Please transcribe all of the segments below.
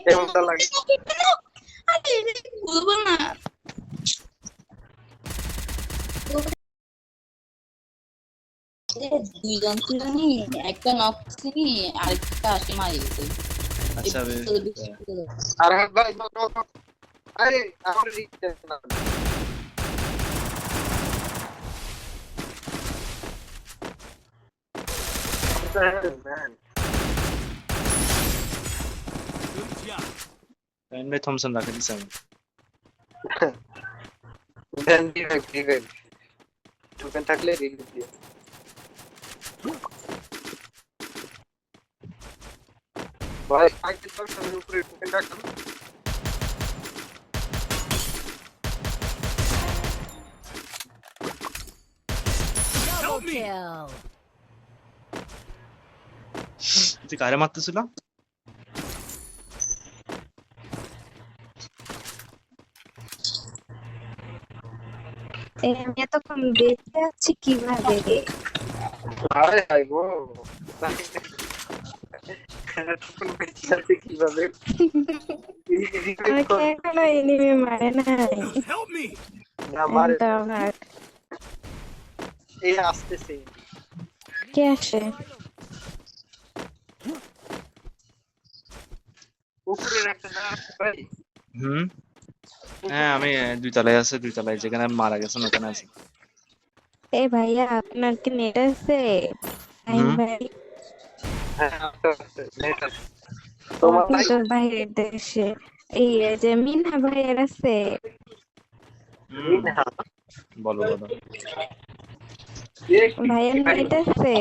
কেমনটা লাগে? আরে বলবো না। দুইজন ছিল নি, একটা নক ছিনি, আরেকটা আসে মারি গেছে। আচ্ছা আর হ্যাঁ ভাই আরে আমার রিচ না ম্যান এমনি থমসন রাখে দিছে আমি। ম্যান ডিভাইড টোকেন থাকলে রিলিজ দিয়ে ভাই সাইকেল পার্সনের উপরে টোকেন রাখুন Double kill. তুই কারে মারতেছিল? আমি এতক্ষণ বেঁচে আছি কিভাবে? আরে ভাই গো টোকেন বেঁচে আছে কিভাবে আমাকে এখনো এনিমি মারে নাই। না মারে তো আমার এই আসতেছে কে আসে? উপরে রাখতে না ভাই হুম হ্যাঁ আমি দুই তলায় আছে, দুই তলায় যেখানে মারা গেছেন ওখানে আছে। এ ভাইয়া আপনার কি নেট আছে? হুম। ভাই হ্যাঁ আসতে নেট আছে ও তোমার আপনি ভাই তো বাইরের দেশে। এই যে মিনহা ভাইয়ের আছে? না বলো বলো। ভাইয়ের নেট আছে?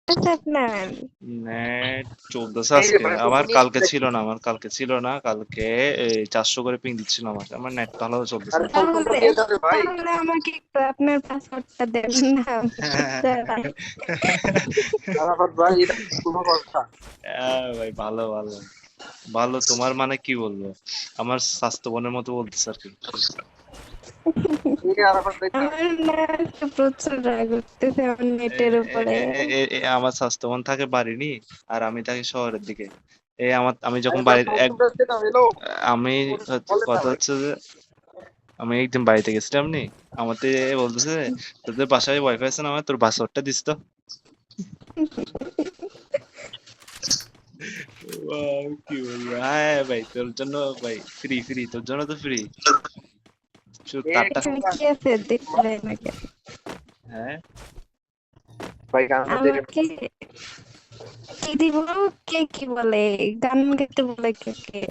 আছে আপনার? নেট চলতেছে আজকে, আবার কালকে ছিল না, আমার কালকে ছিল না, কালকে 400 করে পিং দিচ্ছিল আমার নেট ভালো চলতেছে। আরে ফোন তো দিয়ে দাও ভাই তাহলে আমাকে একটু আপনার পাসওয়ার্ডটা দেবেন না? আরাফাত ভাই এটা কোনো কথা ভাই ভালো ভালো ভালো, তোমার মানে কি বলবো, আমার স্বাস্থ্য বোনের মতো বলতেছে আর কি। এই আরাফাত ভাই আমার না আজকে প্রচুর রাগ উঠতেছে আমার নেটের উপরে। আমার স্বাস্থ্য বোন থাকে বাড়িনি, আর আমি থাকি শহরের দিকে। আমি যখন বাড়ির আমি কথা হচ্ছে যে আমি একদিন বাড়িতে গেছিলাম নি, আমাকে বলতেছে তোদের বাসায় ওয়াইফাই আছে না, আমার তোর পাসওয়ার্ডটা দিস তো। কি বলবো, হ্যাঁ ভাই তোর জন্য ভাই ফ্রি ফ্রি, তোর জন্য তো ফ্রি। এখানে কি আছে দেখলে নাকি? হ্যাঁ ভাই গান আমাকে কি দিব? কে কি বলে? গান গাইতে বলে কে কে?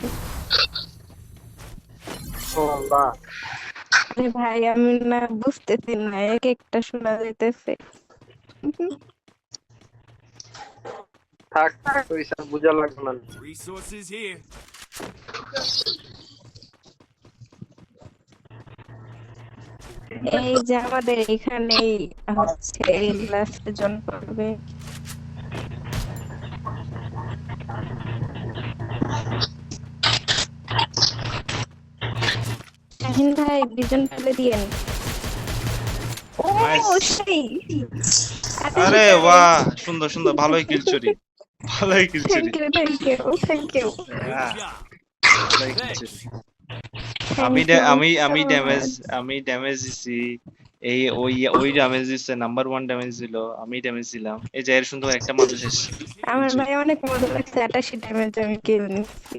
ও আল্লাহ আরে ভাই আমি না বুঝতেছি না, এক একটা শোনা যাইতেছে। থাক পয়সা বুঝা লাগবে না Resources here. এই যে আমাদের এখানেই হচ্ছে এই লাস্ট জন পড়বে। শাহিন ভাই বিজন পেলে দিয়েন। ও সেই আরে বাহ, সুন্দর সুন্দর, ভালোই কিল চুরি, ভালোই কিল চুরি, থ্যাংক ইউ ভালোই কিল চুরি। আমি ড্যামেজ দিছি, এই ওই ড্যামেজ দিছে, নাম্বার 1 ড্যামেজ দিল, আমি ড্যামেজ দিলাম, এই যে এর সুন্দর একটা মানুষ শেষ। আমার ভাই অনেক মজা লাগছে, 88 ড্যামেজ আমি কিল নিচ্ছি।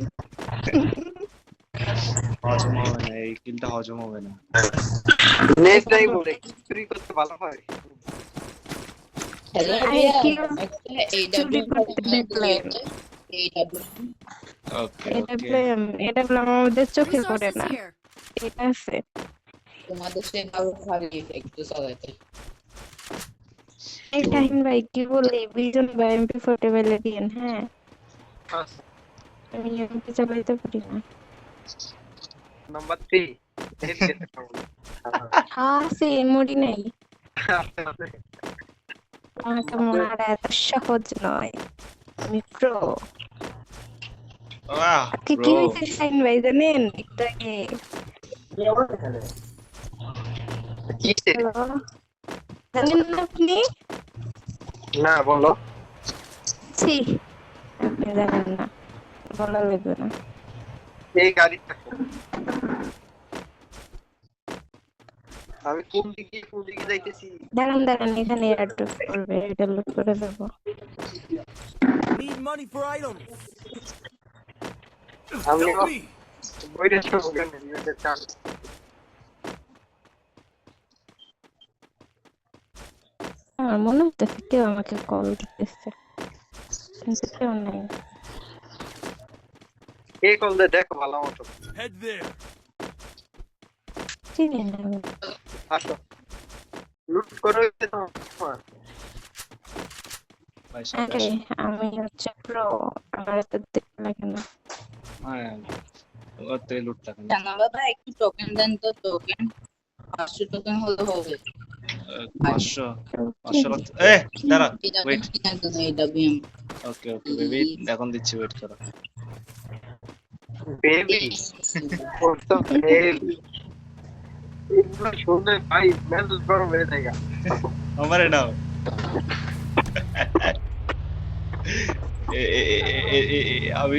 হজম হবে না, এই কিলটা হজম হবে না। নেক্সট টাইম বলে চুরি করতে ভালো হয় এটা আমাদের চোখে পড়ে Resources না, here. এটা আছে। তোমাদের সে দারুণ ভাবে একটু চালাইতে। এই শাহিন ভাই কি বললি? বিজন ভাই এমপি 40 দিন। হ্যাঁ আমি এমপি চালাইতে পারি না। নাম্বার 3 আছে মুড়ি নাই, আমাকে মারা এত সহজ নয়, আমি প্রো। কি কি হয়েছে শাহিন ভাই জানেন? একটু আগে হ্যালো, জানেন না আপনি? না বলো ছি, আপনি জানেন না। বলা লাগবে না। এই গাড়িটা আমি কোন দিকে যাইতেছি? দাঁড়ান এখানে এয়ারড্রপ করবে, এটা লুট করে দেবো। Need money for items. আমি Help me. বইটা সব ওখানে নিয়ে চাল। আমার মনে হচ্ছে কেউ আমাকে কল দিতেছে, কিন্তু কেউ নেই। কে কল দে দেখো ভালো মতো। Head there. চিনি না আমি। আসো লুট করে তোমার ভাই সাথে আরে আসো। আমি হচ্ছে প্রো, আমার তো দেখতে লাগে না। হ্যাঁ ওর থেকে লুট টাকা নিয়ে। জানা বাবা একটু টোকেন দেন তো, টোকেন 500 টোকেন হলে হবে। 500 লাগতো। দাঁড়া ওয়েট। AWM ওকে বেবি এখন দিচ্ছি, ওয়েট করো। বেবি করতে ফেল এগুলো শুনে ভাই মেজাজ গরম হয়ে যায়। আমারে নাও। আমি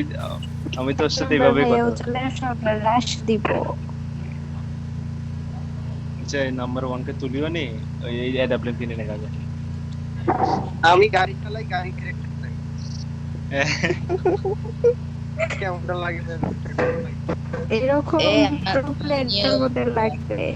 আমি তোর সাথে এইভাবে কথা বলছি। চলে আসো, আমরা রাশ দিব। আচ্ছা এই নাম্বার 1 কে তুলিও নি, এই এডাব্লিউ কিনে নে কাজ। আমি গাড়ি চালাই, গাড়ি ক্যারেক্টার চাই। কেমন লাগে এরকম এ, আপনার প্রো প্লেয়ারদের মধ্যে লাগবে।